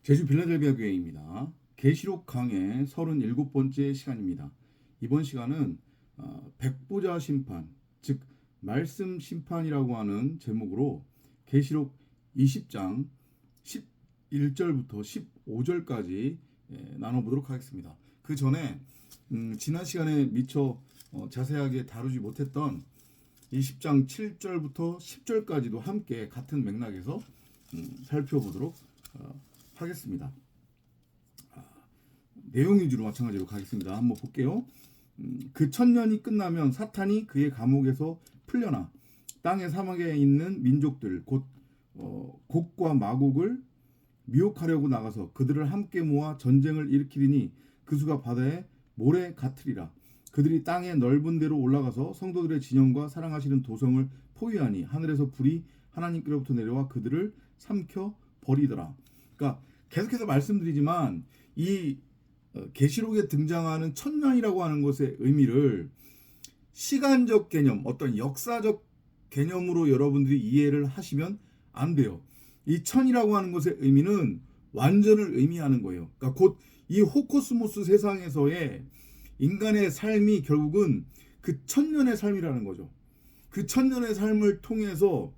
제주 빌라델비아 교회입니다. 계시록 강의 37번째 시간입니다. 이번 시간은 백보자 심판, 즉 말씀 심판이라고 하는 제목으로 계시록 20장 11절부터 15절까지 나눠보도록 하겠습니다. 그 전에 지난 시간에 미처 자세하게 다루지 못했던 20장 7절부터 10절까지도 함께 같은 맥락에서 살펴보도록 하겠습니다. 내용 위주로 마찬가지로 가겠습니다. 한번 볼게요. 그 천년이 끝나면 사탄이 그의 감옥에서 풀려나 땅의 사막에 있는 민족들 곧 곡과 마곡을 미혹하려고 나가서 그들을 함께 모아 전쟁을 일으키리니 그 수가 바다의 모래 같으리라. 그들이 땅의 넓은 데로 올라가서 성도들의 진영과 사랑하시는 도성을 포위하니 하늘에서 불이 하나님께로부터 내려와 그들을 삼켜 버리더라. 그러니까 계속해서 말씀드리지만 이 계시록에 등장하는 천년이라고 하는 것의 의미를 시간적 개념, 어떤 역사적 개념으로 여러분들이 이해를 하시면 안 돼요. 이 천이라고 하는 것의 의미는 완전을 의미하는 거예요. 그러니까 곧 이 호코스모스 세상에서의 인간의 삶이 결국은 그 천년의 삶이라는 거죠. 그 천년의 삶을 통해서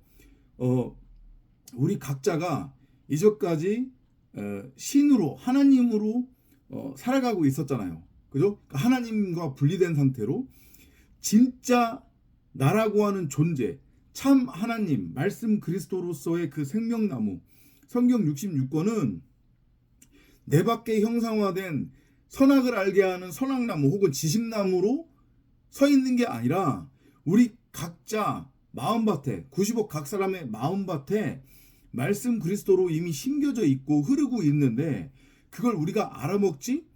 우리 각자가 이전까지 신으로 하나님으로 살아가고 있었잖아요. 그죠? 그러니까 하나님과 분리된 상태로 진짜 나라고 하는 존재, 참 하나님, 말씀 그리스도로서의 그 생명나무, 성경 66권은 내 밖에 형상화된 선악을 알게 하는 선악나무 혹은 지식나무로 서 있는 게 아니라 우리 각자 마음밭에 90억 각 사람의 마음밭에 말씀 그리스도로 이미 심겨져 있고 흐르고 있는데 그걸 우리가 알아먹지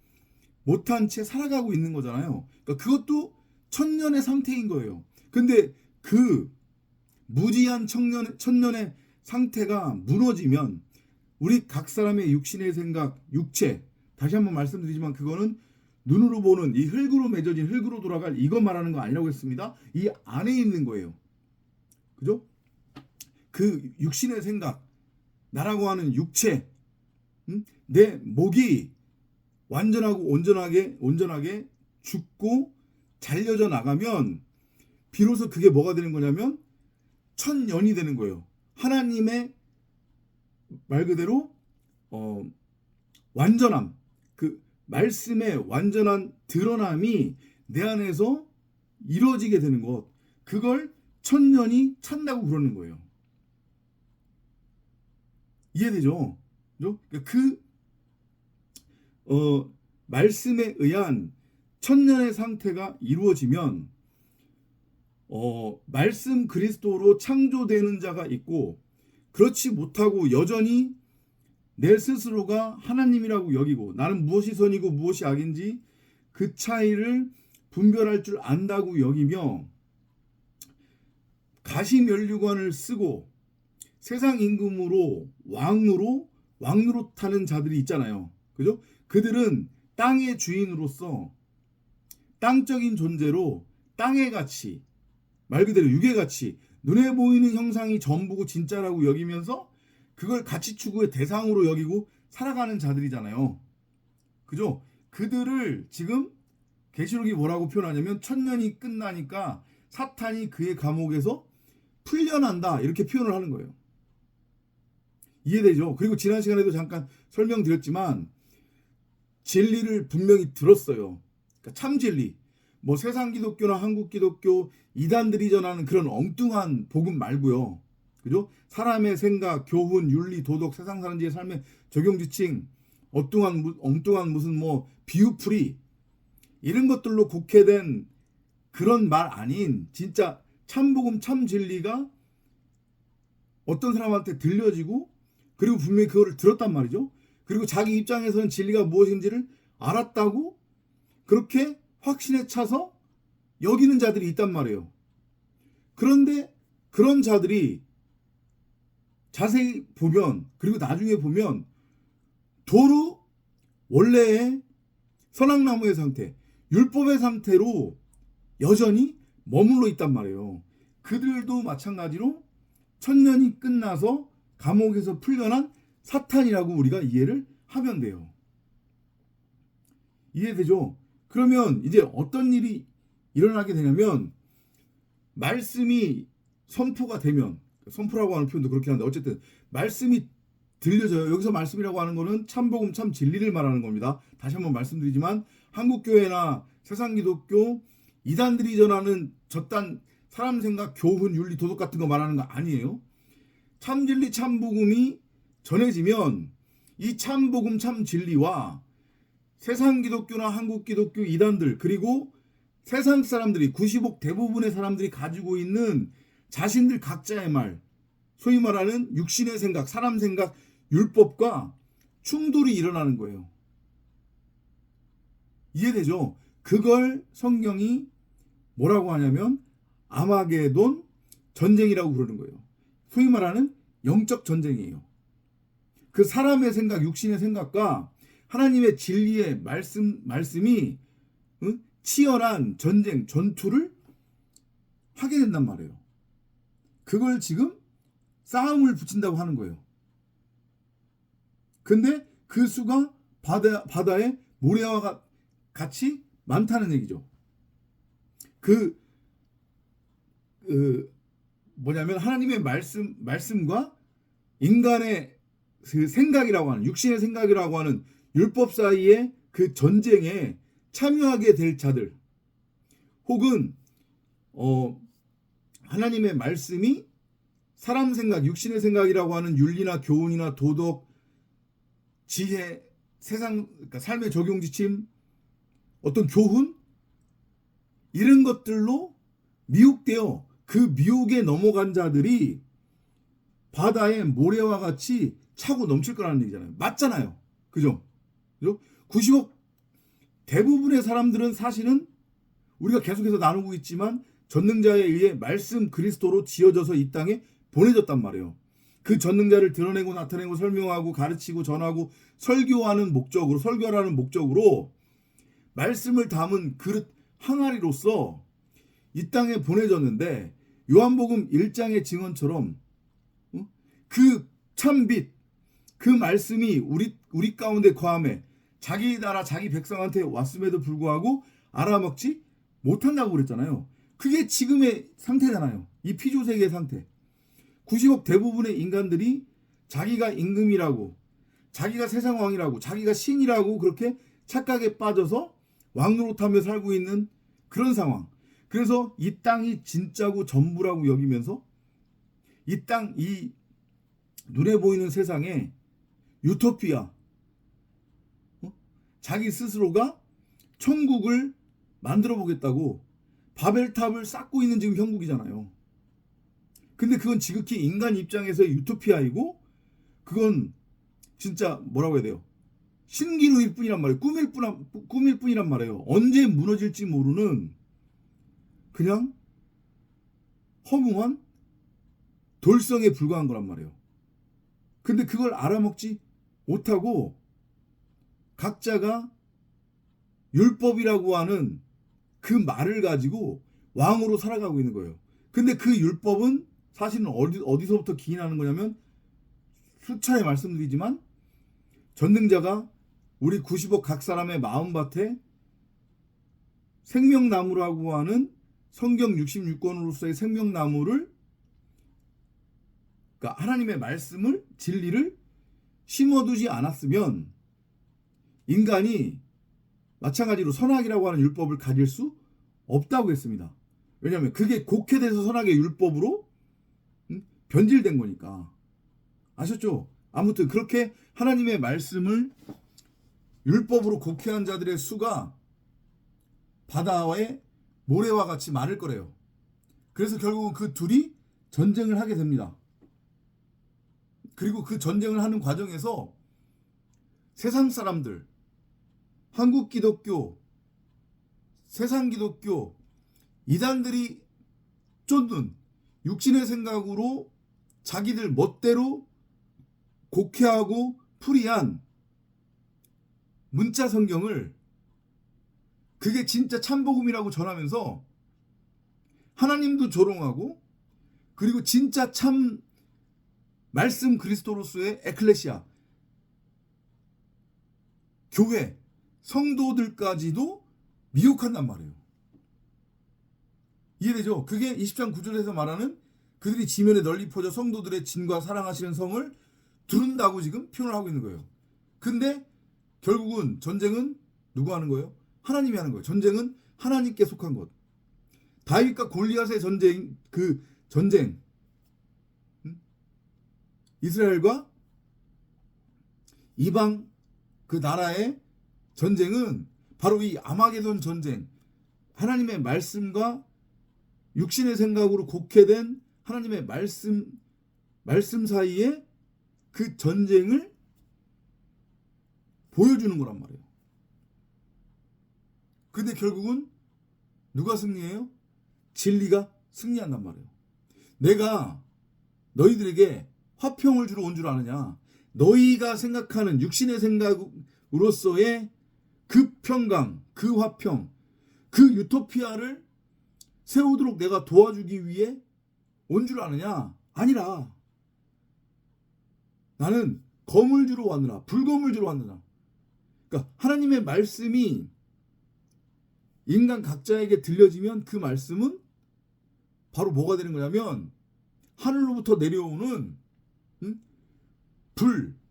못한 채 살아가고 있는 거잖아요. 그러니까 그것도 천년의 상태인 거예요. 근데 그 무지한 천년의 상태가 무너지면 우리 각 사람의 육신의 생각, 육체, 다시 한번 말씀드리지만 그거는 눈으로 보는 이 흙으로 맺어진 흙으로 돌아갈 이거 말하는 거 아니라고 했습니다. 이 안에 있는 거예요. 그죠? 그 육신의 생각, 나라고 하는 육체, 내 목이 완전하고 온전하게 죽고 잘려져 나가면 비로소 그게 뭐가 되는 거냐면 천년이 되는 거예요. 하나님의 말 그대로 완전함, 그 말씀의 완전한 드러남이 내 안에서 이루어지게 되는 것, 그걸 천년이 찬다고 그러는 거예요. 이해되죠? 그 말씀에 의한 천년의 상태가 이루어지면 말씀 그리스도로 창조되는 자가 있고 그렇지 못하고 여전히 내 스스로가 하나님이라고 여기고 나는 무엇이 선이고 무엇이 악인지 그 차이를 분별할 줄 안다고 여기며 가시면류관을 쓰고 세상 임금으로 왕으로 타는 자들이 있잖아요. 그죠? 그들은 땅의 주인으로서 땅적인 존재로 땅의 가치, 말 그대로 육의 가치, 눈에 보이는 형상이 전부고 진짜라고 여기면서 그걸 가치 추구의 대상으로 여기고 살아가는 자들이잖아요. 그죠? 그들을 지금 계시록이 뭐라고 표현하냐면 천년이 끝나니까 사탄이 그의 감옥에서 풀려난다 이렇게 표현을 하는 거예요. 이해되죠? 그리고 지난 시간에도 잠깐 설명드렸지만 진리를 분명히 들었어요. 그러니까 참 진리. 뭐 세상 기독교나 한국 기독교 이단들이 전하는 그런 엉뚱한 복음 말고요. 그죠? 사람의 생각, 교훈, 윤리, 도덕, 세상 사람들의 삶의 적용 지침, 엉뚱한 무슨 뭐 비유풀이 이런 것들로 곡해된 그런 말 아닌 진짜 참복음, 참 진리가 어떤 사람한테 들려지고 그리고 분명히 그거를 들었단 말이죠. 그리고 자기 입장에서는 진리가 무엇인지를 알았다고 그렇게 확신에 차서 여기는 자들이 있단 말이에요. 그런데 그런 자들이 자세히 보면 그리고 나중에 보면 도로 원래의 선악나무의 상태, 율법의 상태로 여전히 머물러 있단 말이에요. 그들도 마찬가지로 천년이 끝나서 감옥에서 풀려난 사탄이라고 우리가 이해를 하면 돼요. 이해되죠? 그러면 이제 어떤 일이 일어나게 되냐면 말씀이 선포가 되면, 선포라고 하는 표현도 그렇게 하는데 어쨌든 말씀이 들려져요. 여기서 말씀이라고 하는 거는 참복음, 참 진리를 말하는 겁니다. 다시 한번 말씀드리지만 한국교회나 세상기독교 이단들이 전하는 저딴 사람 생각, 교훈, 윤리, 도덕 같은 거 말하는 거 아니에요. 참진리, 참복음이 전해지면 이 참복음, 참진리와 세상기독교나 한국기독교 이단들, 그리고 세상 사람들이 90억 대부분의 사람들이 가지고 있는 자신들 각자의 말, 소위 말하는 육신의 생각, 사람 생각, 율법과 충돌이 일어나는 거예요. 이해되죠? 그걸 성경이 뭐라고 하냐면 아마게돈 전쟁이라고 부르는 거예요. 소위 말하는 영적 전쟁이에요. 그 사람의 생각, 육신의 생각과 하나님의 진리의 말씀이 치열한 전쟁, 전투를 하게 된단 말이에요. 그걸 지금 싸움을 붙인다고 하는 거예요. 근데 그 수가 바다의 모래와 같이 많다는 얘기죠. 뭐냐면 하나님의 말씀과 인간의 그 생각이라고 하는, 육신의 생각이라고 하는 율법 사이의 그 전쟁에 참여하게 될 자들, 혹은 하나님의 말씀이 사람 생각, 육신의 생각이라고 하는 윤리나 교훈이나 도덕, 지혜, 세상, 그러니까 삶의 적용 지침, 어떤 교훈, 이런 것들로 미혹되어 그 미혹에 넘어간 자들이 바다의 모래와 같이 차고 넘칠 거라는 얘기잖아요. 맞잖아요. 그죠? 90억 대부분의 사람들은 사실은 우리가 계속해서 나누고 있지만 전능자에 의해 말씀 그리스도로 지어져서 이 땅에 보내졌단 말이에요. 그 전능자를 드러내고 나타내고 설명하고 가르치고 전하고 설교하는 목적으로, 설교하라는 목적으로 말씀을 담은 그릇 항아리로서 이 땅에 보내졌는데, 요한복음 1장의 증언처럼 그 참빛, 그 말씀이 우리 가운데 거함에 자기 나라 자기 백성한테 왔음에도 불구하고 알아먹지 못한다고 그랬잖아요. 그게 지금의 상태잖아요. 이 피조세계의 상태. 90억 대부분의 인간들이 자기가 임금이라고, 자기가 세상 왕이라고, 자기가 신이라고 그렇게 착각에 빠져서 왕노릇하며 살고 있는 그런 상황. 그래서 이 땅이 진짜고 전부라고 여기면서 이 땅, 이 눈에 보이는 세상에 유토피아, 자기 스스로가 천국을 만들어 보겠다고 바벨탑을 쌓고 있는 지금 형국이잖아요. 근데 그건 지극히 인간 입장에서의 유토피아이고, 그건 진짜 뭐라고 해야 돼요? 신기루일 뿐이란 말이에요. 꿈일 뿐이란 말이에요. 언제 무너질지 모르는 그냥 허무한 돌성에 불과한 거란 말이에요. 근데 그걸 알아먹지 못하고 각자가 율법이라고 하는 그 말을 가지고 왕으로 살아가고 있는 거예요. 근데 그 율법은 사실은 어디서부터 기인하는 거냐면, 수차례 말씀드리지만 전능자가 우리 90억 각 사람의 마음밭에 생명나무라고 하는 성경 66권으로서의 생명나무를, 그러니까 하나님의 말씀을, 진리를 심어두지 않았으면 인간이 마찬가지로 선악이라고 하는 율법을 가질 수 없다고 했습니다. 왜냐하면 그게 곡해돼서 선악의 율법으로 변질된 거니까. 아셨죠? 아무튼 그렇게 하나님의 말씀을 율법으로 곡해한 자들의 수가 바다의 모래와 같이 많을 거래요. 그래서 결국은 그 둘이 전쟁을 하게 됩니다. 그리고 그 전쟁을 하는 과정에서 세상 사람들, 한국 기독교, 세상 기독교, 이단들이 쫓는 육신의 생각으로 자기들 멋대로 곡해하고 풀이한 문자 성경을, 그게 진짜 참복음이라고 전하면서 하나님도 조롱하고, 그리고 진짜 참 말씀 그리스도로서의 에클레시아, 교회 성도들까지도 미혹한단 말이에요. 이해되죠? 그게 20장 9절에서 말하는 그들이 지면에 널리 퍼져 성도들의 진과 사랑하시는 성을 두른다고 지금 표현을 하고 있는 거예요. 근데 결국은 전쟁은 누가 하는 거예요? 하나님이 하는 거예요. 전쟁은 하나님께 속한 것. 다윗과 골리앗의 전쟁, 그 전쟁, 이스라엘과 이방 그 나라의 전쟁은 바로 이 아마게돈 전쟁, 하나님의 말씀과 육신의 생각으로 곡해된 하나님의 말씀 사이에 그 전쟁을 보여주는 거란 말이에요. 근데 결국은 누가 승리해요? 진리가 승리한단 말이에요. 내가 너희들에게 화평을 주러 온 줄 아느냐? 너희가 생각하는 육신의 생각으로서의 그 평강, 그 화평, 그 유토피아를 세우도록 내가 도와주기 위해 온 줄 아느냐? 아니라 나는 검을 주러 왔느라, 불검을 주러 왔느라. 그러니까 하나님의 말씀이 인간 각자에게 들려지면 그 말씀은 바로 뭐가 되는 거냐면 하늘로부터 내려오는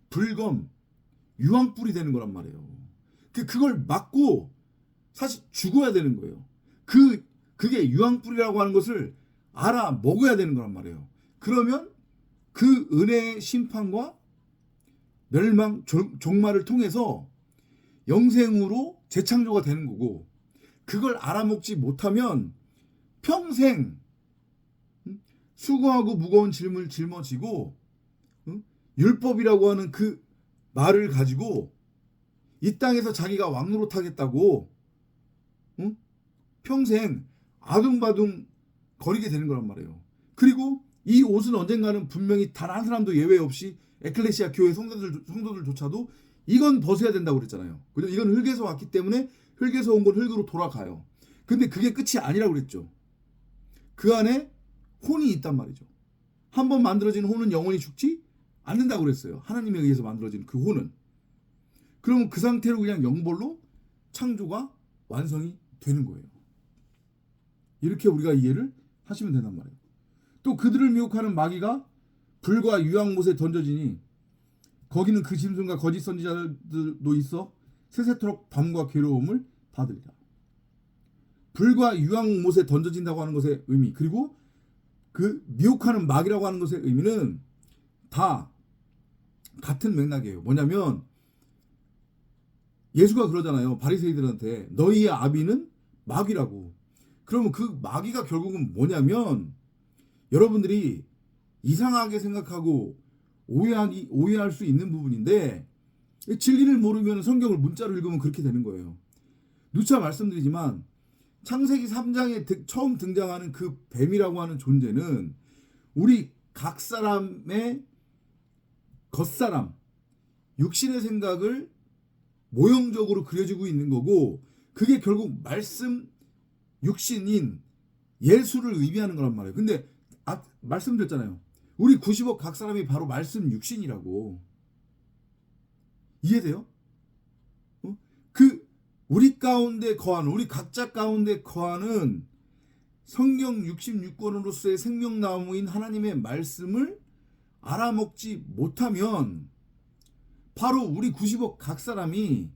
불검, 유황불이 되는 거란 말이에요. 그걸 막고 사실 죽어야 되는 거예요. 그게 유황불이라고 하는 것을 알아 먹어야 되는 거란 말이에요. 그러면 그 은혜의 심판과 멸망, 종말을 통해서 영생으로 재창조가 되는 거고, 그걸 알아먹지 못하면 평생 수고하고 무거운 짐을 짊어지고 율법이라고 하는 그 말을 가지고 이 땅에서 자기가 왕노릇하겠다고 평생 아둥바둥 거리게 되는 거란 말이에요. 그리고 이 옷은 언젠가는 분명히 단 한 사람도 예외 없이 에클레시아 교회 성도들조차도 이건 벗어야 된다고 그랬잖아요. 그죠? 이건 흙에서 왔기 때문에 흙에서 온 건 흙으로 돌아가요. 근데 그게 끝이 아니라고 그랬죠. 그 안에 혼이 있단 말이죠. 한번 만들어진 혼은 영원히 죽지 않는다고 그랬어요. 하나님에 의해서 만들어진 그 혼은. 그러면 그 상태로 그냥 영벌로 창조가 완성이 되는 거예요. 이렇게 우리가 이해를 하시면 된단 말이에요. 또 그들을 미혹하는 마귀가 불과 유황못에 던져지니 거기는 그 짐승과 거짓 선지자들도 있어 세세토록 밤과 괴로움을 받으리라. 불과 유황못에 던져진다고 하는 것의 의미, 그리고 그 미혹하는 마귀라고 하는 것의 의미는 다 같은 맥락이에요. 뭐냐면 예수가 그러잖아요. 바리새이들한테 너희의 아비는 마귀라고. 그러면 그 마귀가 결국은 뭐냐면 여러분들이 이상하게 생각하고 오해할 수 있는 부분인데, 진리를 모르면 성경을 문자로 읽으면 그렇게 되는 거예요. 누차 말씀드리지만 창세기 3장에 처음 등장하는 그 뱀이라고 하는 존재는 우리 각 사람의 겉사람, 육신의 생각을 모형적으로 그려지고 있는 거고, 그게 결국 말씀 육신인 예수를 의미하는 거란 말이에요. 근데 말씀드렸잖아요. 우리 90억 각 사람이 바로 말씀 육신이라고. 이해돼요? 우리 가운데 거하는, 우리 각자 가운데 거하는 성경 66권으로서의 생명나무인 하나님의 말씀을 알아먹지 못하면 바로 우리 90억 각 사람이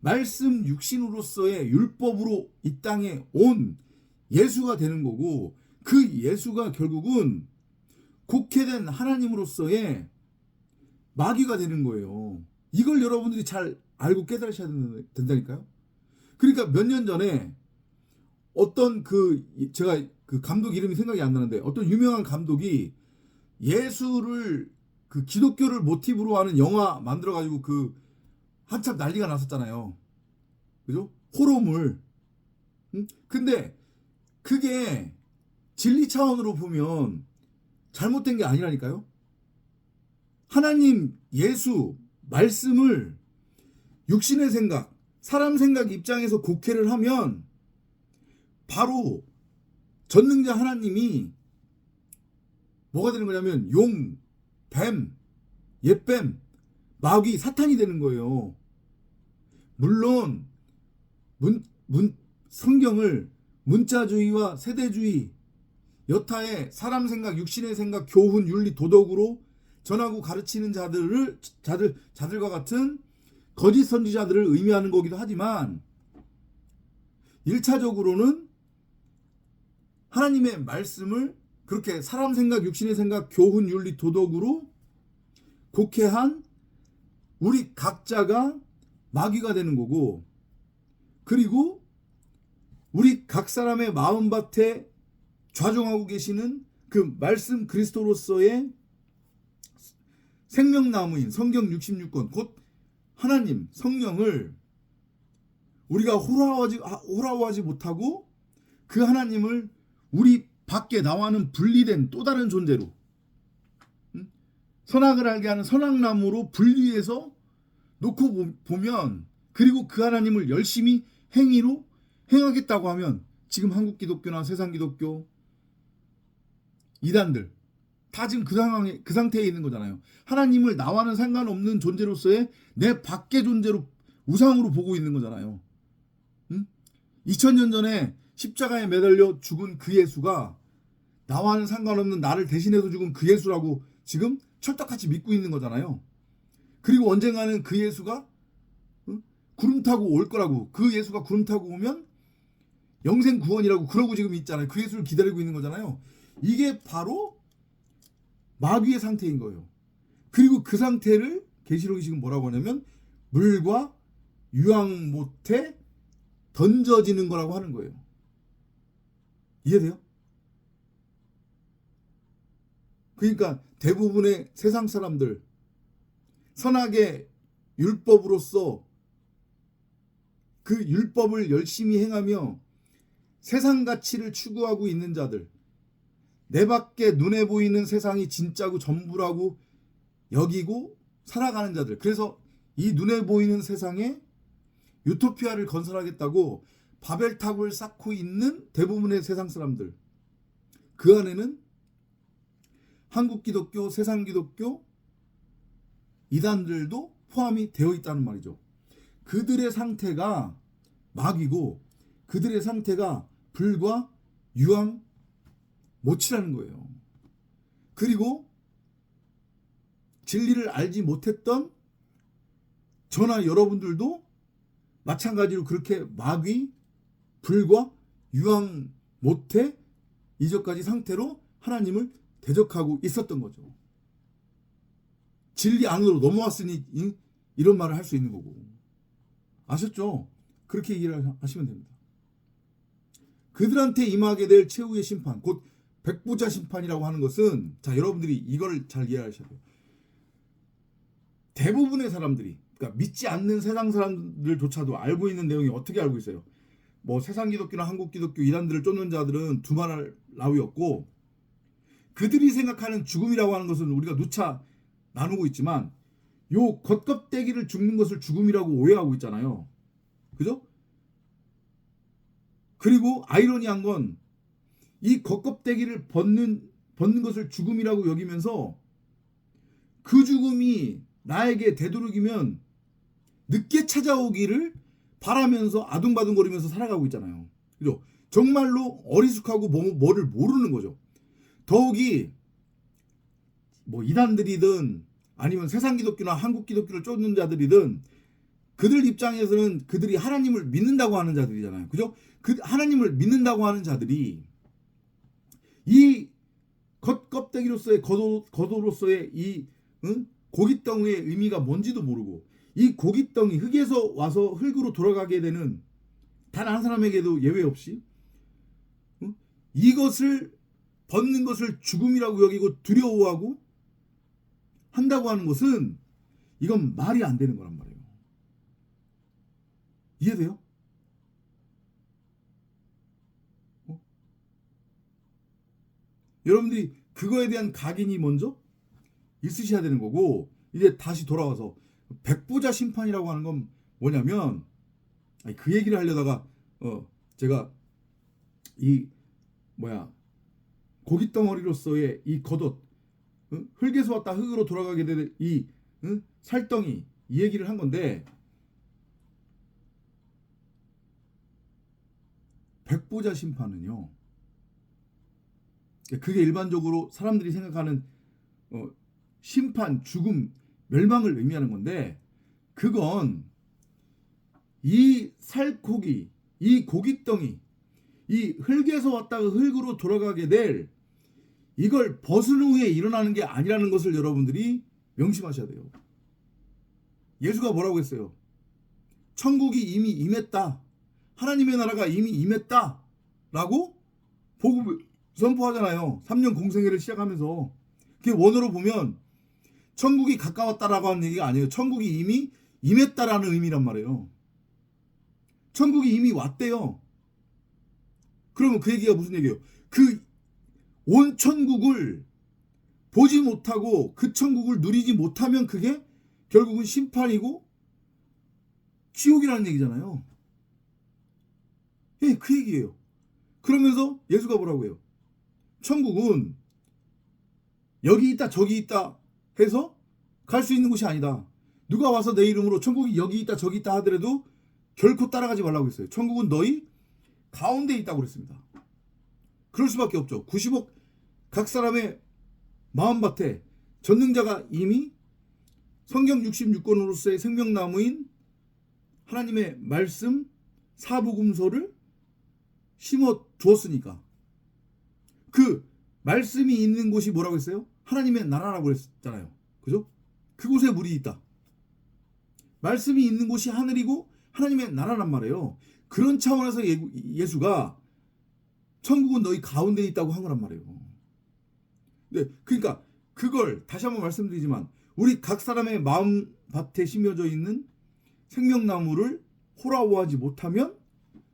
말씀 육신으로서의 율법으로 이 땅에 온 예수가 되는 거고, 그 예수가 결국은 곡해된 하나님으로서의 마귀가 되는 거예요. 이걸 여러분들이 잘 알고 깨달으셔야 된다니까요. 그러니까 몇 년 전에 어떤 제가 그 감독 이름이 생각이 안 나는데, 어떤 유명한 감독이 예수를 그 기독교를 모티브로 하는 영화 만들어가지고 한참 난리가 났었잖아요. 그죠? 호러물. 근데 그게 진리 차원으로 보면 잘못된 게 아니라니까요. 하나님, 예수, 말씀을 육신의 생각, 사람 생각 입장에서 곡해를 하면 바로 전능자 하나님이 뭐가 되는 거냐면 용, 뱀, 옛뱀, 마귀, 사탄이 되는 거예요. 물론 성경을 문자주의와 세대주의 여타의 사람 생각, 육신의 생각, 교훈, 윤리, 도덕으로 전하고 가르치는 자들과 같은 거짓 선지자들을 의미하는 거기도 하지만 1차적으로는 하나님의 말씀을 그렇게 사람 생각, 육신의 생각, 교훈, 윤리, 도덕으로 곡해한 우리 각자가 마귀가 되는 거고, 그리고 우리 각 사람의 마음밭에 좌정하고 계시는 그 말씀 그리스도로서의 생명나무인 성경 66권 곧 하나님 성령을 우리가 호라워하지 못하고 그 하나님을 우리 밖에 나와는 분리된 또 다른 존재로 선악을 알게 하는 선악나무로 분리해서 놓고 보면, 그리고 그 하나님을 열심히 행위로 행하겠다고 하면 지금 한국 기독교나 세상 기독교 이단들 다 지금 그 상태에 있는 거잖아요. 하나님을 나와는 상관없는 존재로서의 내 밖의 존재로 우상으로 보고 있는 거잖아요. 2000년 전에 십자가에 매달려 죽은 그 예수가 나와는 상관없는 나를 대신해서 죽은 그 예수라고 지금 철떡같이 믿고 있는 거잖아요. 그리고 언젠가는 그 예수가 구름 타고 올 거라고, 그 예수가 구름 타고 오면 영생 구원이라고 그러고 지금 있잖아요. 그 예수를 기다리고 있는 거잖아요. 이게 바로 마귀의 상태인 거예요. 그리고 그 상태를 계시록이 지금 뭐라고 하냐면 물과 유황 못에 던져지는 거라고 하는 거예요. 이해돼요? 그러니까 대부분의 세상 사람들 선악의 율법으로서 그 율법을 열심히 행하며 세상 가치를 추구하고 있는 자들, 내 밖에 눈에 보이는 세상이 진짜고 전부라고 여기고 살아가는 자들, 그래서 이 눈에 보이는 세상에 유토피아를 건설하겠다고 바벨탑을 쌓고 있는 대부분의 세상 사람들, 그 안에는 한국 기독교, 세상 기독교, 이단들도 포함이 되어 있다는 말이죠. 그들의 상태가 마귀고 그들의 상태가 불과 유황 못이라는 거예요. 그리고 진리를 알지 못했던 저나 여러분들도 마찬가지로 그렇게 마귀, 불과 유황 못해 이전까지 상태로 하나님을 대적하고 있었던 거죠. 진리 안으로 넘어왔으니 이런 말을 할 수 있는 거고. 아셨죠? 그렇게 얘기를 하시면 됩니다. 그들한테 임하게 될 최후의 심판, 곧 백부자 심판이라고 하는 것은, 자, 여러분들이 이걸 잘 이해하셔야 돼요. 대부분의 사람들이, 그러니까 믿지 않는 세상 사람들조차도 알고 있는 내용이 어떻게 알고 있어요? 뭐 세상 기독교나 한국 기독교 이단들을 쫓는 자들은 두말할 나위 없고, 그들이 생각하는 죽음이라고 하는 것은 우리가 누차 나누고 있지만 요 겉껍데기를 죽는 것을 죽음이라고 오해하고 있잖아요. 그죠? 그리고 아이러니한 건 이 겉껍데기를 벗는 것을 죽음이라고 여기면서 그 죽음이 나에게 되도록이면 늦게 찾아오기를 바라면서 아둥바둥거리면서 살아가고 있잖아요. 그죠? 정말로 어리숙하고 뭐를 모르는 거죠. 더욱이 뭐 이단들이든 아니면 세상 기독교나 한국 기독교를 쫓는 자들이든 그들 입장에서는 그들이 하나님을 믿는다고 하는 자들이잖아요. 그죠? 그 하나님을 믿는다고 하는 자들이 이 겉껍데기로서의 겉으로서의 이 고깃덩이의 의미가 뭔지도 모르고, 이 고깃덩이 흙에서 와서 흙으로 돌아가게 되는 단 한 사람에게도 예외 없이 이것을 벗는 것을 죽음이라고 여기고 두려워하고 한다고 하는 것은 이건 말이 안 되는 거란 말이에요. 이해돼요? 여러분들이 그거에 대한 각인이 먼저 있으셔야 되는 거고, 이제 다시 돌아와서 백부자 심판이라고 하는 건 뭐냐면, 그 얘기를 하려다가 제가 이 고깃덩어리로서의 이 겉옷, 흙에서 왔다 흙으로 돌아가게 되는 이 살덩이, 이 얘기를 한 건데, 백보자 심판은요, 그게 일반적으로 사람들이 생각하는 심판, 죽음, 멸망을 의미하는 건데, 그건 이 살코기, 이 고깃덩이, 이 흙에서 왔다가 흙으로 돌아가게 될, 이걸 벗은 후에 일어나는 게 아니라는 것을 여러분들이 명심하셔야 돼요. 예수가 뭐라고 했어요? 천국이 이미 임했다. 하나님의 나라가 이미 임했다. 라고 복음을 선포하잖아요. 3년 공생애를 시작하면서. 그게 원어로 보면 천국이 가까웠다라고 하는 얘기가 아니에요. 천국이 이미 임했다라는 의미란 말이에요. 천국이 이미 왔대요. 그러면 그 얘기가 무슨 얘기예요? 그 온 천국을 보지 못하고 그 천국을 누리지 못하면 그게 결국은 심판이고 지옥이라는 얘기잖아요. 예, 그 얘기예요. 그러면서 예수가 뭐라고 해요? 천국은 여기 있다 저기 있다 해서 갈 수 있는 곳이 아니다. 누가 와서 내 이름으로 천국이 여기 있다 저기 있다 하더라도 결코 따라가지 말라고 했어요. 천국은 너희 가운데 있다고 그랬습니다. 그럴 수밖에 없죠. 90억 각 사람의 마음밭에 전능자가 이미 성경 66권으로서의 생명나무인 하나님의 말씀 사복음서를 심어 두었으니까, 그 말씀이 있는 곳이 뭐라고 했어요? 하나님의 나라라고 했잖아요. 그죠? 그곳에 물이 있다. 말씀이 있는 곳이 하늘이고 하나님의 나라란 말이에요. 그런 차원에서 예수가 천국은 너희 가운데 있다고 한 거란 말이에요. 네, 그러니까 그걸 다시 한번 말씀드리지만 우리 각 사람의 마음밭에 심겨져 있는 생명나무를 호라호하지 못하면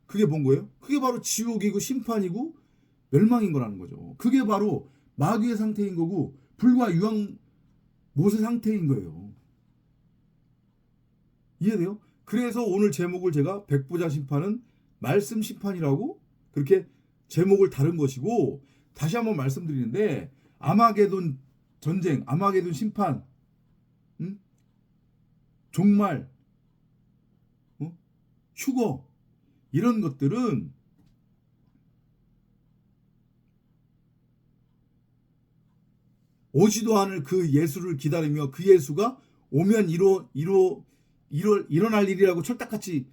그게 뭔 거예요? 그게 바로 지옥이고 심판이고 멸망인 거라는 거죠. 그게 바로 마귀의 상태인 거고 불과 유황 못의 상태인 거예요. 이해돼요? 그래서 오늘 제목을 제가 백보자 심판은 말씀 심판이라고 그렇게 제목을 다른 것이고, 다시 한번 말씀드리는데 아마게돈 전쟁, 아마게돈 심판, 종말, 휴거, 이런 것들은 오지도 않을 그 예수를 기다리며 그 예수가 오면 일어날 일이라고 철딱같이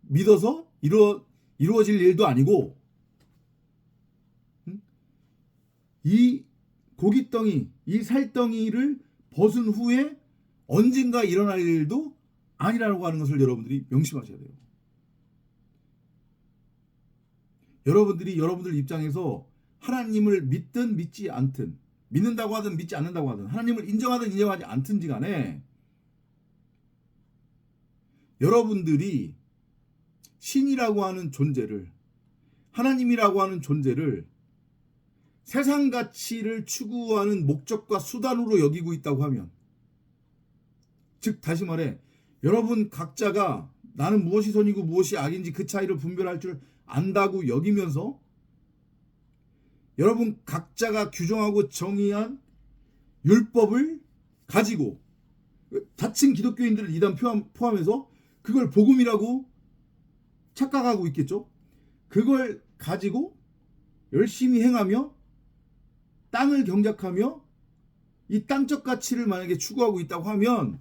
믿어서 이루어질 일도 아니고, 이 고깃덩이, 이 살덩이를 벗은 후에 언젠가 일어날 일도 아니라고 하는 것을 여러분들이 명심하셔야 돼요. 여러분들이 여러분들 입장에서 하나님을 믿든 믿지 않든, 믿는다고 하든 믿지 않는다고 하든, 하나님을 인정하든 인정하지 않든지 간에 여러분들이 신이라고 하는 존재를, 하나님이라고 하는 존재를 세상 가치를 추구하는 목적과 수단으로 여기고 있다고 하면, 즉 다시 말해 여러분 각자가 나는 무엇이 선이고 무엇이 악인지 그 차이를 분별할 줄 안다고 여기면서 여러분 각자가 규정하고 정의한 율법을 가지고 자칭 기독교인들을 이단 포함해서 그걸 복음이라고 착각하고 있겠죠. 그걸 가지고 열심히 행하며 땅을 경작하며 이 땅적 가치를 만약에 추구하고 있다고 하면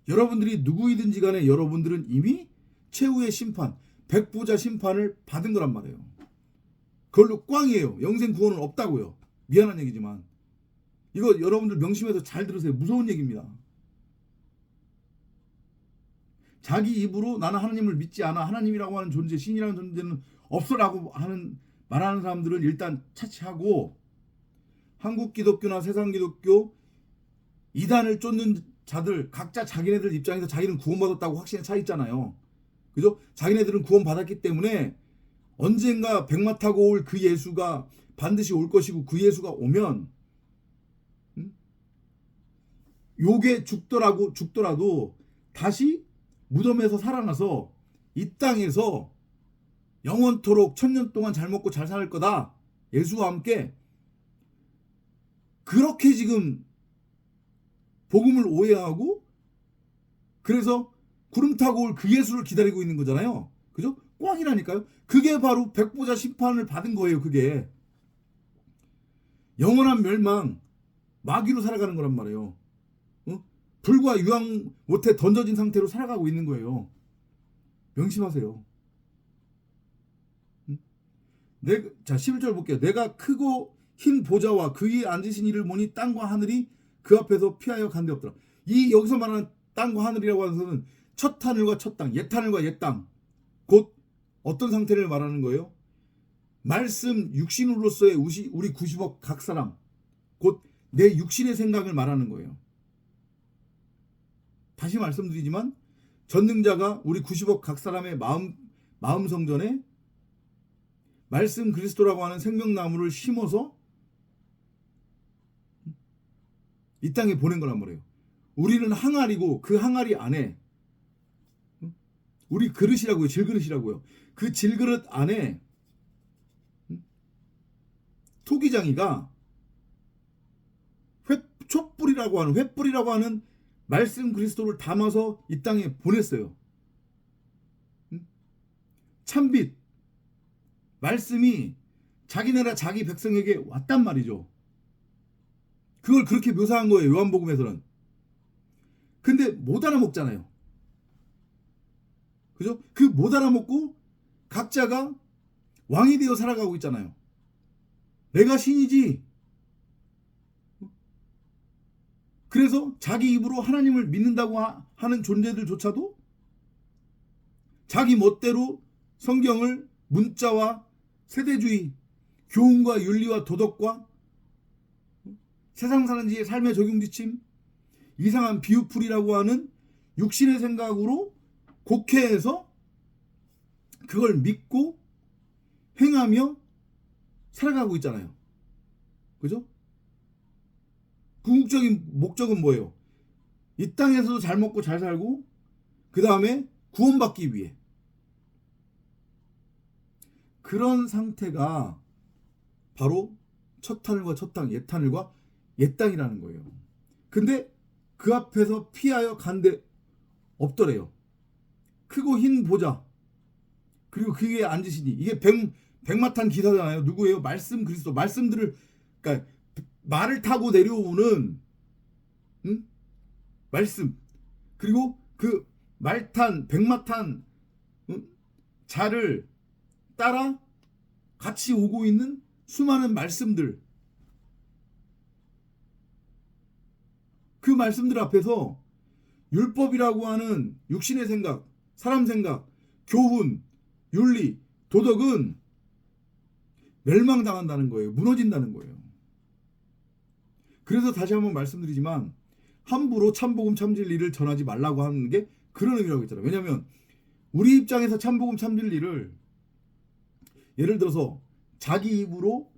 여러분들이 누구이든지 간에 여러분들은 이미 최후의 심판, 백보자 심판을 받은 거란 말이에요. 그걸로 꽝이에요. 영생 구원은 없다고요. 미안한 얘기지만 이거 여러분들 명심해서 잘 들으세요. 무서운 얘기입니다. 자기 입으로 나는 하나님을 믿지 않아, 하나님이라고 하는 존재, 신이라는 존재는 없어라고 말하는 사람들은 일단 차치하고, 한국 기독교나 세상 기독교 이단을 쫓는 자들 각자 자기네들 입장에서 자기는 구원받았다고 확신에 차 있잖아요. 그죠? 자기네들은 구원받았기 때문에 언젠가 백마 타고 올 그 예수가 반드시 올 것이고, 그 예수가 오면 요게 죽더라도 다시 무덤에서 살아나서 이 땅에서 영원토록 1000년 동안 잘 먹고 잘 살 거다, 예수와 함께, 그렇게 지금 복음을 오해하고 그래서 구름 타고 올 그 예수를 기다리고 있는 거잖아요. 그죠? 꽝이라니까요. 그게 바로 백보자 심판을 받은 거예요. 그게 영원한 멸망, 마귀로 살아가는 거란 말이에요. 불과 유황 못해 던져진 상태로 살아가고 있는 거예요. 명심하세요. 자 11절 볼게요. 내가 크고 흰 보좌와 그 위에 앉으신 이를 보니 땅과 하늘이 그 앞에서 피하여 간데 없더라. 이 여기서 말하는 땅과 하늘이라고 하는 것은 첫 하늘과 첫 땅, 옛 하늘과 옛 땅, 곧 어떤 상태를 말하는 거예요? 말씀 육신으로서의 우리 90억 각 사람, 곧 내 육신의 생각을 말하는 거예요. 다시 말씀드리지만 전능자가 우리 90억 각 사람의 마음 성전에 말씀 그리스도라고 하는 생명나무를 심어서 이 땅에 보낸 거란 말이에요. 우리는 항아리고 그 항아리 안에 우리 그릇이라고요. 질그릇이라고요. 그 질그릇 안에 토기장이가 횃불이라고 하는 말씀 그리스도를 담아서 이 땅에 보냈어요. 참빛 말씀이 자기 나라 자기 백성에게 왔단 말이죠. 그걸 그렇게 묘사한 거예요. 요한복음에서는. 근데 못 알아먹잖아요. 그죠? 그 못 알아먹고 각자가 왕이 되어 살아가고 있잖아요. 내가 신이지. 그래서 자기 입으로 하나님을 믿는다고 하는 존재들조차도 자기 멋대로 성경을 문자와 세대주의, 교훈과 윤리와 도덕과 세상 사는 지의 삶의 적용지침, 이상한 비유풀이라고 하는 육신의 생각으로 곡해해서 그걸 믿고 행하며 살아가고 있잖아요. 그죠? 궁극적인 목적은 뭐예요? 이 땅에서도 잘 먹고 잘 살고 그 다음에 구원받기 위해. 그런 상태가 바로 첫 하늘과 첫 땅, 옛 하늘과 옛 땅이라는 거예요. 근데 그 앞에서 피하여 간데 없더래요. 크고 흰 보좌 그리고 그 위에 앉으시니 이게 백마탄 기사잖아요. 누구예요? 말씀 그리스도. 말씀들을 그러니까 말을 타고 내려오는 말씀 그리고 그 말탄 백마탄 자를 따라 같이 오고 있는 수많은 말씀들 그 말씀들 앞에서 율법이라고 하는 육신의 생각, 사람 생각, 교훈, 윤리, 도덕은 멸망당한다는 거예요. 무너진다는 거예요. 그래서 다시 한번 말씀드리지만 함부로 참복음 참진리를 전하지 말라고 하는 게 그런 의미라고 했잖아요. 왜냐하면 우리 입장에서 참복음 참진리를 예를 들어서 자기 입으로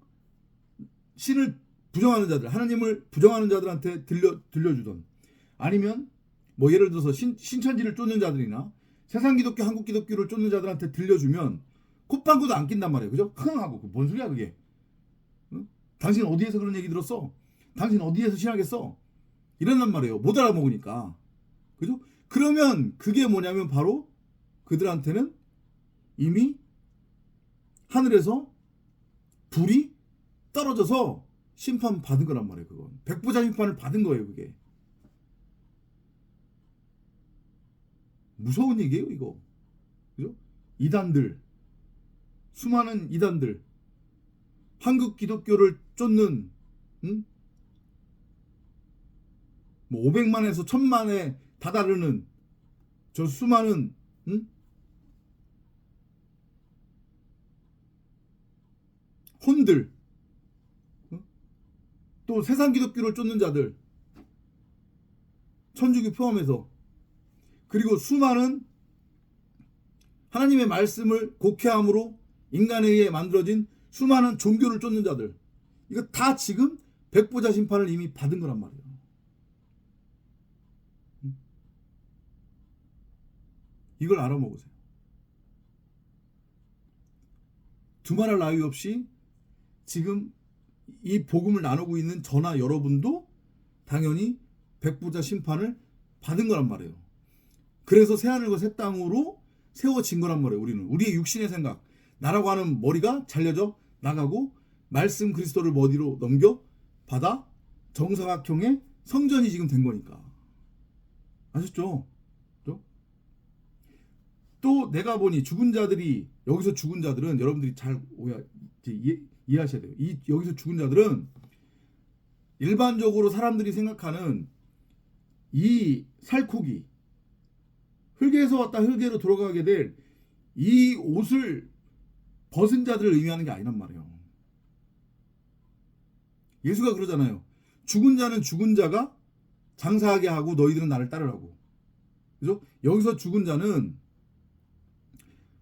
신을 부정하는 자들, 하나님을 부정하는 자들한테 들려주던 아니면 뭐 예를 들어서 신천지를 쫓는 자들이나 세상 기독교, 한국 기독교를 쫓는 자들한테 들려주면 콧방구도 안 낀단 말이에요. 그죠? 흥하고 뭔 소리야 그게? 응? 당신 어디에서 그런 얘기 들었어? 당신 어디에서 신하겠어? 이런단 말이에요. 못 알아먹으니까. 그죠? 그러면 그게 뭐냐면 바로 그들한테는 이미 하늘에서 불이 떨어져서 심판 받은 거란 말이에요. 그건 백보자 심판을 받은 거예요. 그게 무서운 얘기예요. 이거 그죠? 이단들 수많은 이단들 한국 기독교를 쫓는 뭐 500만에서 1000만에 다다르는 저 수많은 혼들 또 세상 기독교를 쫓는 자들 천주교 포함해서 그리고 수많은 하나님의 말씀을 곡해함으로 인간에 의해 만들어진 수많은 종교를 쫓는 자들 이거 다 지금 백보자 심판을 이미 받은 거란 말이에요. 이걸 알아먹으세요. 두말할 나위 없이 지금 이 복음을 나누고 있는 저나 여러분도 당연히 백보자 심판을 받은 거란 말이에요. 그래서 새하늘과 새 땅으로 세워진 거란 말이에요. 우리는 우리의 육신의 생각, 나라고 하는 머리가 잘려져 나가고 말씀 그리스도를 머리로 넘겨 받아 정사각형의 성전이 지금 된 거니까. 아셨죠? 또 내가 보니 죽은 자들이, 여기서 죽은 자들은 여러분들이 잘 이해하셔야 돼요. 여기서 죽은 자들은 일반적으로 사람들이 생각하는 이 살코기, 흙에서 왔다 흙으로 돌아가게 될 이 옷을 벗은 자들을 의미하는 게 아니란 말이에요. 예수가 그러잖아요. 죽은 자는 죽은 자가 장사하게 하고 너희들은 나를 따르라고. 그죠? 여기서 죽은 자는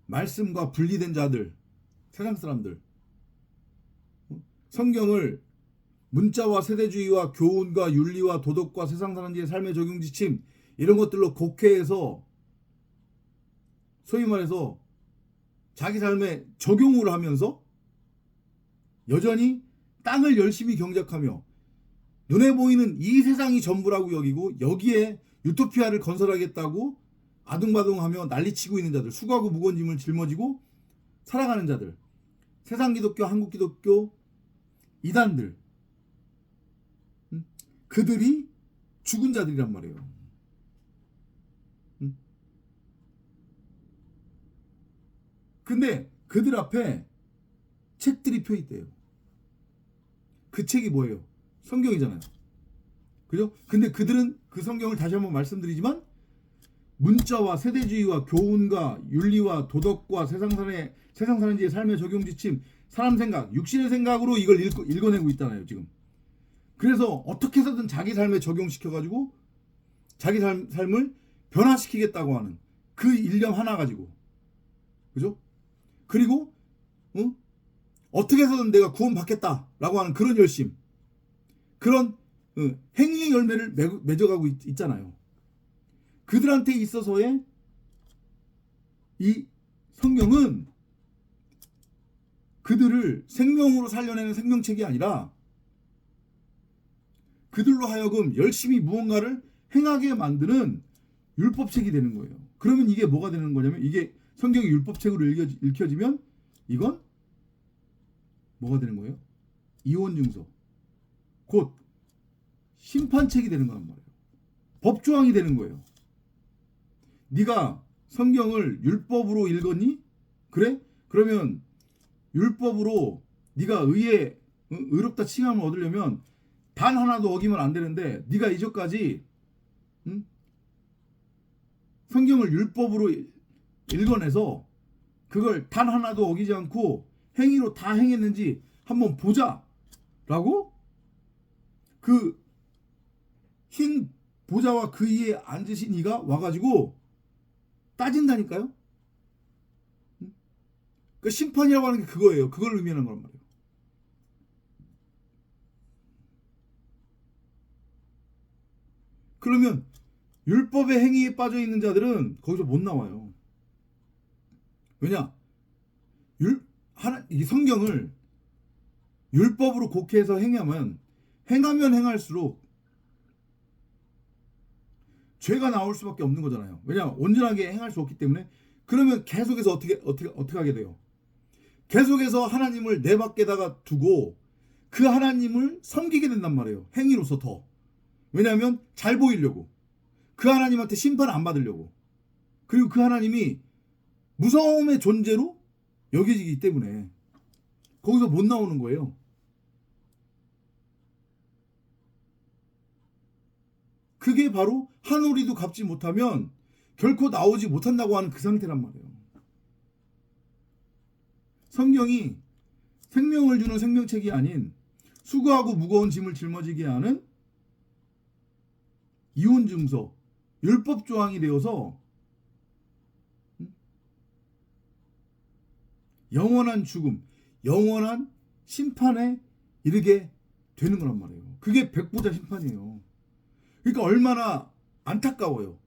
말씀과 분리된 자들, 세상 사람들, 성경을 문자와 세대주의와 교훈과 윤리와 도덕과 세상 사람들의 삶의 적용 지침 이런 것들로 곡해해서 소위 말해서 자기 삶에 적용을 하면서 여전히 땅을 열심히 경작하며 눈에 보이는 이 세상이 전부라고 여기고 여기에 유토피아를 건설하겠다고 아둥바둥하며 난리치고 있는 자들, 수고하고 무거운 짐을 짊어지고 살아가는 자들, 세상 기독교, 한국 기독교 이단들, 그들이 죽은 자들이란 말이에요. 근데 그들 앞에 책들이 펴 있대요. 그 책이 뭐예요? 성경이잖아요. 그죠? 근데 그들은 그 성경을 다시 한번 말씀드리지만 문자와 세대주의와 교훈과 윤리와 도덕과 세상 사람들의 삶의 적용 지침, 사람 생각, 육신의 생각으로 이걸 읽어내고 있잖아요, 지금. 그래서 어떻게 해서든 자기 삶에 적용시켜가지고 자기 삶을 변화시키겠다고 하는 그 일념 하나 가지고, 그죠? 그리고 어떻게 해서든 내가 구원받겠다라고 하는 그런 열심, 그런 행위의 열매를 맺어가고 있잖아요. 그들한테 있어서의 이 성경은 그들을 생명으로 살려내는 생명책이 아니라 그들로 하여금 열심히 무언가를 행하게 만드는 율법책이 되는 거예요. 그러면 이게 뭐가 되는 거냐면, 이게 성경이 율법책으로 읽혀지면 이건 뭐가 되는 거예요? 이혼증서, 곧 심판책이 되는 거란 말이에요. 법조항이 되는 거예요. 네가 성경을 율법으로 읽었니? 그래? 그러면 율법으로 네가 의롭다 칭함을 얻으려면 단 하나도 어기면 안 되는데, 네가 이전까지 성경을 율법으로 읽어내서 그걸 단 하나도 어기지 않고 행위로 다 행했는지 한번 보자 라고 그 흰 보좌와 그 위에 앉으신 이가 와가지고 따진다니까요. 그 심판이라고 하는 게 그거예요. 그걸 의미하는 거란 말이에요. 그러면 율법의 행위에 빠져 있는 자들은 거기서 못 나와요. 왜냐? 이 성경을 율법으로 곡해해서 행하면 행할수록 죄가 나올 수밖에 없는 거잖아요. 왜냐? 온전하게 행할 수 없기 때문에. 그러면 계속해서 어떻게 하게 돼요? 계속해서 하나님을 내 밖에다가 두고 그 하나님을 섬기게 된단 말이에요. 행위로서 더. 왜냐하면 잘 보이려고, 그 하나님한테 심판 안 받으려고, 그리고 그 하나님이 무서움의 존재로 여겨지기 때문에 거기서 못 나오는 거예요. 그게 바로 한 오리도 갚지 못하면 결코 나오지 못한다고 하는 그 상태란 말이에요. 성경이 생명을 주는 생명책이 아닌 수고하고 무거운 짐을 짊어지게 하는 이혼증서, 율법 조항이 되어서 영원한 죽음, 영원한 심판에 이르게 되는 거란 말이에요. 그게 백보자 심판이에요. 그러니까 얼마나 안타까워요.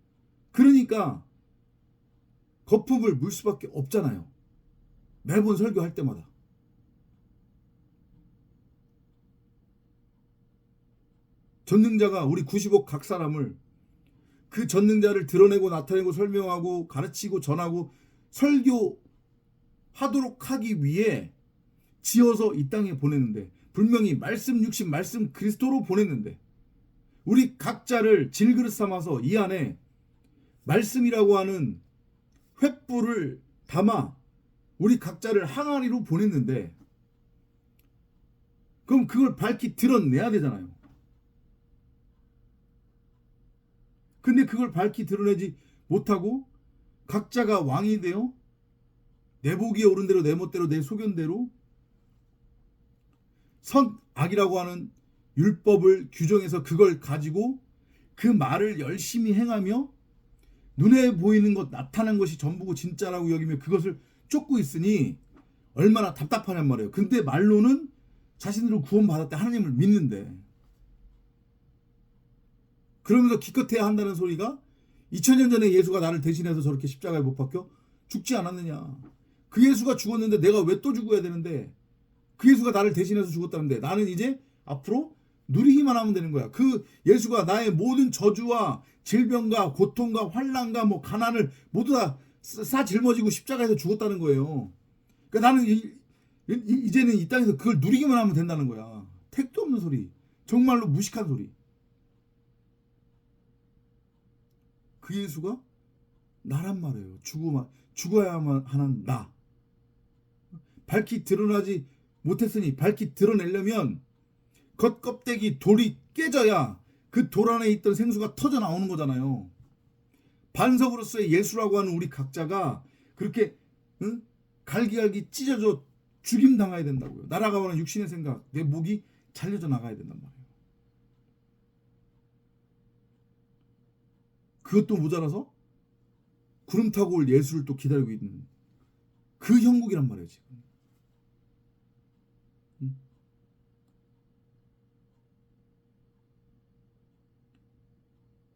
그러니까 거품을 물 수밖에 없잖아요. 매번 설교할 때마다. 전능자가 우리 90억 각 사람을, 그 전능자를 드러내고 나타내고 설명하고 가르치고 전하고 설교하도록 하기 위해 지어서 이 땅에 보냈는데, 분명히 말씀 육신 말씀 그리스도로 보냈는데, 우리 각자를 질그릇 삼아서 이 안에 말씀이라고 하는 횃불을 담아 우리 각자를 항아리로 보냈는데, 그럼 그걸 밝히 드러내야 되잖아요. 근데 그걸 밝히 드러내지 못하고 각자가 왕이 되어 내 보기에 옳은 대로 내 멋대로 내 소견대로 선악이라고 하는 율법을 규정해서 그걸 가지고 그 말을 열심히 행하며 눈에 보이는 것 나타난 것이 전부고 진짜라고 여기며 그것을 쫓고 있으니 얼마나 답답하냔 말이에요. 근데 말로는 자신들은 구원받았대, 하나님을 믿는데, 그러면서 기껏해야 한다는 소리가 2000년 전에 예수가 나를 대신해서 저렇게 십자가에 못 박혀 죽지 않았느냐, 그 예수가 죽었는데 내가 왜 또 죽어야 되는데, 그 예수가 나를 대신해서 죽었다는데 나는 이제 앞으로 누리기만 하면 되는 거야. 그 예수가 나의 모든 저주와 질병과 고통과 환난과 뭐 가난을 모두 다 싸 짊어지고 십자가에서 죽었다는 거예요. 그러니까 나는 이제는 이 땅에서 그걸 누리기만 하면 된다는 거야. 택도 없는 소리, 정말로 무식한 소리. 그 예수가 나란 말이에요. 죽어야만 하는 나. 밝히 드러나지 못했으니 밝히 드러내려면 겉껍데기 돌이 깨져야 그 돌 안에 있던 생수가 터져 나오는 거잖아요. 반석으로서의 예수라고 하는 우리 각자가 그렇게 갈기갈기 찢어져 죽임 당해야 된다고요. 날아가는 육신의 생각, 내 목이 잘려져 나가야 된단 말이에요. 그것도 모자라서 구름 타고 올 예수를 또 기다리고 있는 그 형국이란 말이에요, 지금.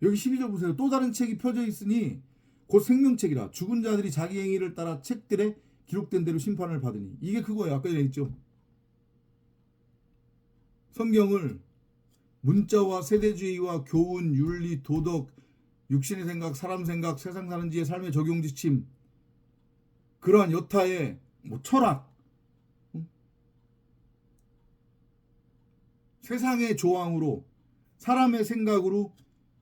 여기 12절 보세요. 또 다른 책이 펴져 있으니 곧 생명책이라 죽은 자들이 자기 행위를 따라 책들에 기록된 대로 심판을 받으니. 이게 그거예요. 아까 전에 했죠. 성경을 문자와 세대주의와 교훈, 윤리, 도덕, 육신의 생각, 사람 생각, 세상 사는 지의 삶의 적용 지침, 그러한 여타의 철학, 세상의 조항으로 사람의 생각으로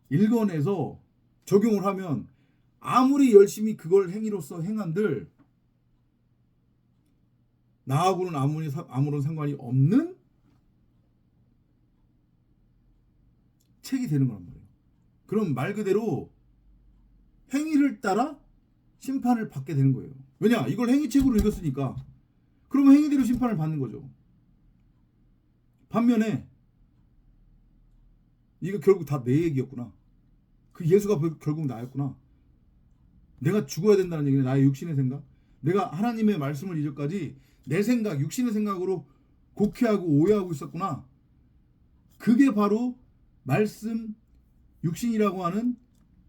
읽어내서 적용을 하면 아무리 열심히 그걸 행위로서 행한들 나하고는 아무런 상관이 없는 책이 되는 거란 말이에요. 그럼 말 그대로 행위를 따라 심판을 받게 되는 거예요. 왜냐? 이걸 행위책으로 읽었으니까. 그러면 행위대로 심판을 받는 거죠. 반면에 이거 결국 다 내 얘기였구나. 그 예수가 결국 나였구나. 내가 죽어야 된다는 얘기는 나의 육신의 생각. 내가 하나님의 말씀을 이전까지 내 생각, 육신의 생각으로 곡해하고 오해하고 있었구나. 그게 바로 말씀, 육신이라고 하는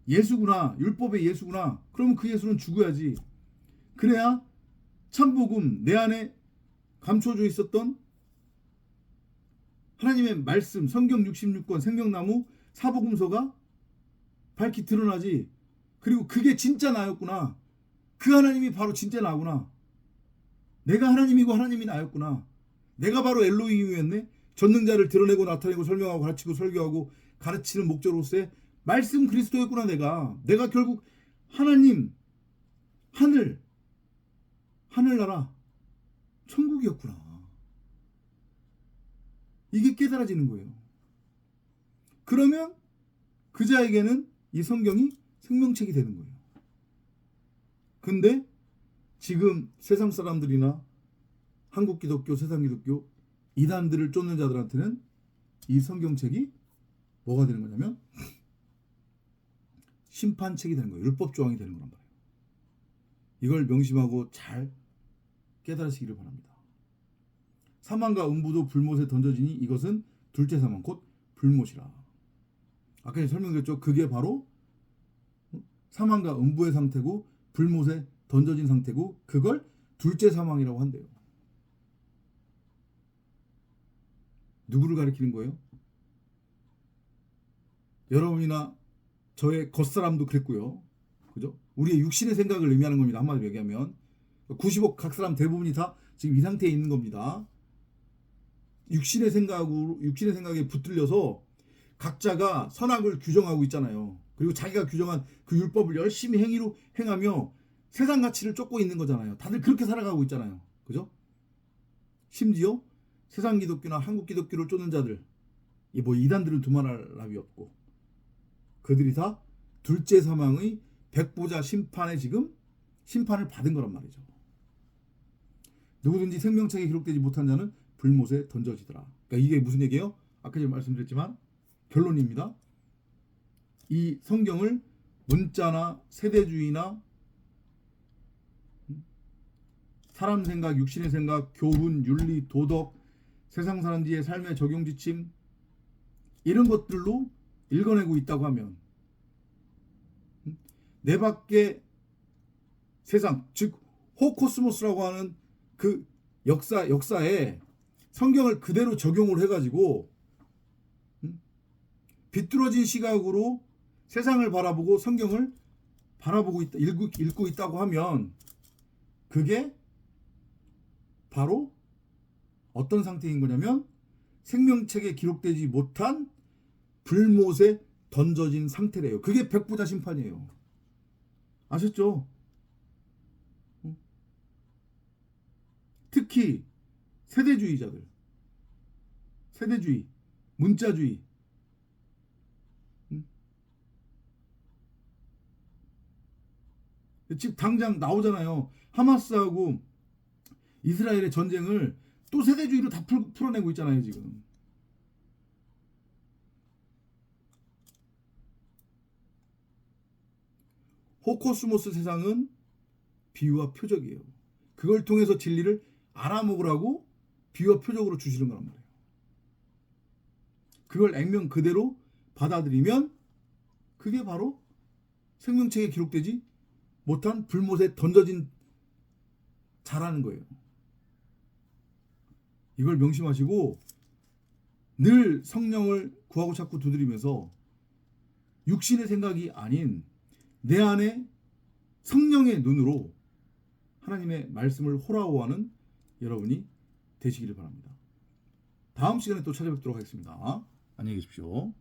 예수구나. 율법의 예수구나. 그러면 그 예수는 죽어야지. 그래야 참복음, 내 안에 감춰져 있었던 하나님의 말씀, 성경 66권, 생명나무, 사복음서가 밝히 드러나지. 그리고 그게 진짜 나였구나. 그 하나님이 바로 진짜 나구나. 내가 하나님이고 하나님이 나였구나. 내가 바로 엘로힘이었네. 전능자를 드러내고 나타내고 설명하고 가르치고 설교하고 가르치는 목적으로서의 말씀 그리스도였구나. 내가 결국 하나님, 하늘나라, 천국이었구나. 이게 깨달아지는 거예요. 그러면 그 자에게는 이 성경이 생명책이 되는 거예요. 근데 지금 세상 사람들이나 한국 기독교, 세상 기독교, 이단들을 쫓는 자들한테는 이 성경책이 뭐가 되는 거냐면 심판책이 되는 거예요. 율법 조항이 되는 거란 말이에요. 이걸 명심하고 잘 깨달으시기를 바랍니다. 사망과 음부도 불못에 던져지니 이것은 둘째 사망 곧 불못이라. 아까 설명드렸죠. 그게 바로 사망과 음부의 상태고 불못에 던져진 상태고 그걸 둘째 사망이라고 한대요. 누구를 가리키는 거예요? 여러분이나 저의 겉사람도 그랬고요. 그죠? 우리의 육신의 생각을 의미하는 겁니다. 한마디로 얘기하면 90억 각 사람 대부분이 다 지금 이 상태에 있는 겁니다. 육신의 생각에 붙들려서 각자가 선악을 규정하고 있잖아요. 그리고 자기가 규정한 그 율법을 열심히 행하며 세상 가치를 쫓고 있는 거잖아요. 다들 그렇게 살아가고 있잖아요. 그죠? 심지어 세상 기독교나 한국 기독교를 쫓는 자들, 뭐 이단들은 두말할 나위 없고, 그들이 다 둘째 사망의 백보자 심판에 지금 심판을 받은 거란 말이죠. 누구든지 생명책에 기록되지 못한 자는 불못에 던져지더라. 그러니까 이게 무슨 얘기예요? 아까 제가 말씀드렸지만 결론입니다. 이 성경을 문자나 세대주의나 사람 생각, 육신의 생각, 교훈, 윤리, 도덕, 세상 사람들의 삶의 적용 지침 이런 것들로 읽어내고 있다고 하면 내 밖의 세상, 즉 호코스모스라고 하는 그 역사에 성경을 그대로 적용을 해가지고 비뚤어진 시각으로 세상을 바라보고 성경을 바라보고 있다, 읽고 있다고 하면 그게 바로 어떤 상태인 거냐면 생명책에 기록되지 못한 불못에 던져진 상태래요. 그게 백보자 심판이에요. 아셨죠? 특히 세대주의자들, 세대주의, 문자주의, 지금 당장 나오잖아요. 하마스하고 이스라엘의 전쟁을 또 세대주의로 다 풀어내고 있잖아요. 지금 호코스모스 세상은 비유와 표적이에요. 그걸 통해서 진리를 알아먹으라고 비유와 표적으로 주시는 거란 말이에요. 그걸 액면 그대로 받아들이면 그게 바로 생명책에 기록되지 못한 불못에 던져진 자라는 거예요. 이걸 명심하시고 늘 성령을 구하고 찾고 두드리면서 육신의 생각이 아닌 내 안에 성령의 눈으로 하나님의 말씀을 호라호하는 여러분이 되시기를 바랍니다. 다음 시간에 또 찾아뵙도록 하겠습니다. 안녕히 계십시오.